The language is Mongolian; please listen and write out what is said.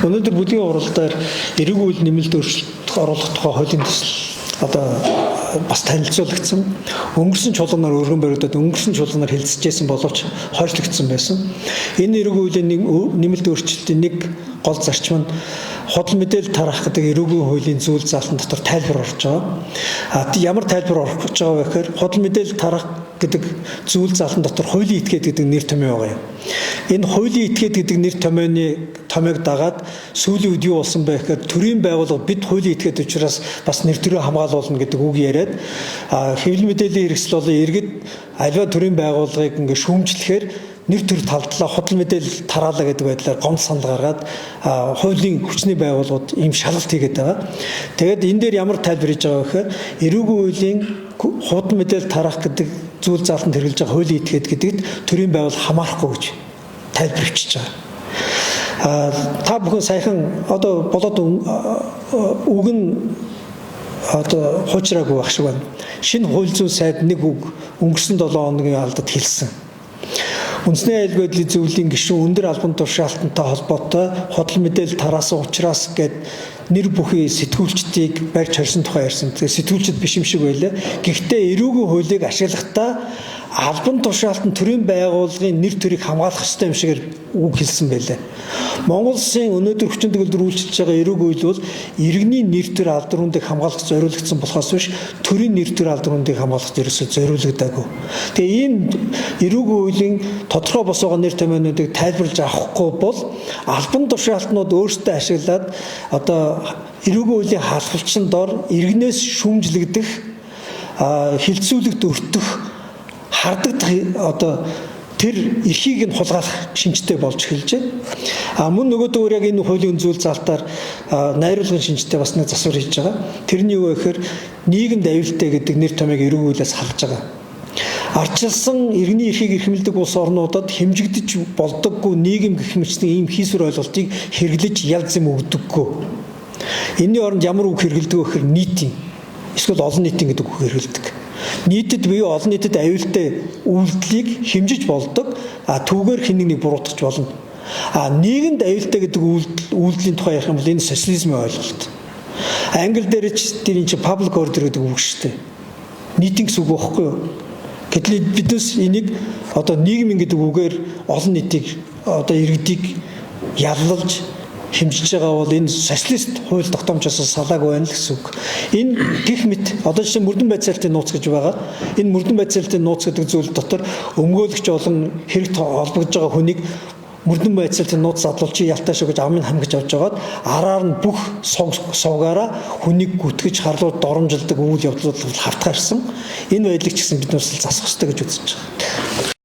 Өнөөдөр бүлгийн уралдаар эрүүг үйл нэмэлт өөрчлөлт оруулах тухай хуулийн төсөл бас танилцуулагдсан. Өнгөрсөн чуулганаар өргөн баригдаад өнгөрсөн чуулганаар хэлэлцэжсэн боловч хойшлогдсон байсан. Энэ эрүүг үеийн нэмэлт өөрчлөлтийн нэг гол зарчим нь худал мэдээлэл тараах гэдэг эрүүгийн хуулийн зүйл заалтан дотор тайлбар орж байгаа. Ямар тайлбар орж байгаа вэ гэхээр худал мэдээлэл тараах гэдэг зүйл заалтан дотор хуулийн этгээд гэдэг нэр томьёо байгаа юм. Энэ хуулийн этгээд гэдэг нэр томьёог дагаад сүүлийн үед юу болсон бэ гэхээр төрийн байгууллага бид хуулийн этгээд учраас бас нэр төрөө хамгаалуулна гэдэг үг яриад хэвлэл мэдээллийн хэрэгсэл болон иргэд аливаа төрийн байгууллагыг ингээ шүүмжлэхээр нэр төр талдлаа худал мэдээлэл тараалаа гэдэг байдлаар гомд санал гаргаад хуулийн хүчний байгууллагууд ийм шалгалт хийгээд байгаа. Тэгээд энэ дээр ямар тайлбар хийж байгаа вэ гэхээр эрүүгийн хуулийн худал мэдээлэл тараах гэдэг зүйл заалтанд хэрэгжилж байгаа хуулийн этгээд гэдэгт төрийн байгууллага хамаарахгүй гэж тайлбар бичиж байгаа. Та бүхэн саяхан одоо болоод үг нь одоо хуучраагүй байх шиг байна. Шинэ хууль зүйн сайд нэг үг өнгөрсөн 7 хоногийн алдад хэлсэн. Үндэсний аюул байдлын зөвлөлийн гишүүн өндөр албан тушаалтантай холбоотой худал мэдээлэл тараасан учраас гэд нэр бүхий сэтгүүлчдийг барьж хорьсон тухай ярьсан. Тэгээ сэтгүүлчд биш юм шиг байлаа. Гэхдээ эрүүгийн хуулийг ашиглахдаа албан тушаалтан төрийн байгууллагын нэр төрийг хамгаалах ёстой юм шиг үг хэлсэн байлаа. Монгол Улсын өнөөдөр хүчин төгөлдөр үйлчилж байгаа эрүүгийн хууль бол иргэний нэр төр алдруудыг хамгаалах зориулагдсан болохоос биш төрийн нэр төр алдруудыг хамгаалах ерөөсөө зориулагдаагүй. Тэгээ ийм эрүүгийн хуулийн тодорхой бос байгаа нэр томьёонуудыг тайлбарлаж авахгүй бол албан тушаалтнууд өөрсдөө ашиглаад одоо эрүүгийн хуулийн халахвалчин дор иргэнээс шүүмжлэгдэх хилцүүлэгт өртөх хардагдах одоо тэр эрхийг нь хулгайлах шинжтэй болж эхэлж байна. Мөн нөгөө төр яг энэ хуулийн зүйл залтаар найруулгын шинжтэй бас нэг засвар хийж байгаа. Тэрний юу вэ гэхээр нийгэмд аюултай гэдэг нэр томьёог эрүүгийн хуулиас халж байгаа. Ардчилсан иргэний эрхийг эрхэмлдэг улс орнуудад хэмжигдэж болдоггүй нийгэм гэх мэтийн ийм хийсвэр ойлголтыг хэрэглэж ялз юм өгдөггүй. Энийн оронд ямар үг хэрэглэдэг вэ гэхээр нийтийн эсвэл олон нийтийн гэдэг үг хэрэглэдэг. Нийтэд буюу олон нийтэд аюултай үйлдэлийг хэмжиж болдог түүгээр хэнийг нэг буруутгах болно. Нийгэмд аюултай гэдэг үйлдэлийн тухай ярих юм бол энэ социализмын ойлголт. Англи дээр ч тэрийн чи public order гэдэг үг шүү дээ. Нийтийн гэсэн үг байхгүй юу? Гэтэл биднес энийг одоо нийгмийн гэдэг үгээр олон нийтийг одоо иргэдийг яллалж хэмжиж байгаа бол энэ социалист хууль тогтоомжоос салаагүй байна л гэсэн үг. Энэ гих мэт одоо жишээ мөрдөн байцаалтын нууц гэж байгаа. Энэ мөрдөн байцаалтын нууц гэдэг зүйл дотор өмгөөлөгч болон хэрэг холбогдож байгаа хүнийг мөрдөн байцаалтын нууц задлуулж ялтаа шүү гэж амын хамгаж авч жагаад араар нь бүх суугаараа хүнийг гүтгэж харлууд доромжилдаг үйл явдлууд хавтгаарсан. Энэ байдлыг ч гэсэн бид нар засах хэрэгтэй гэж үзэж байгаа.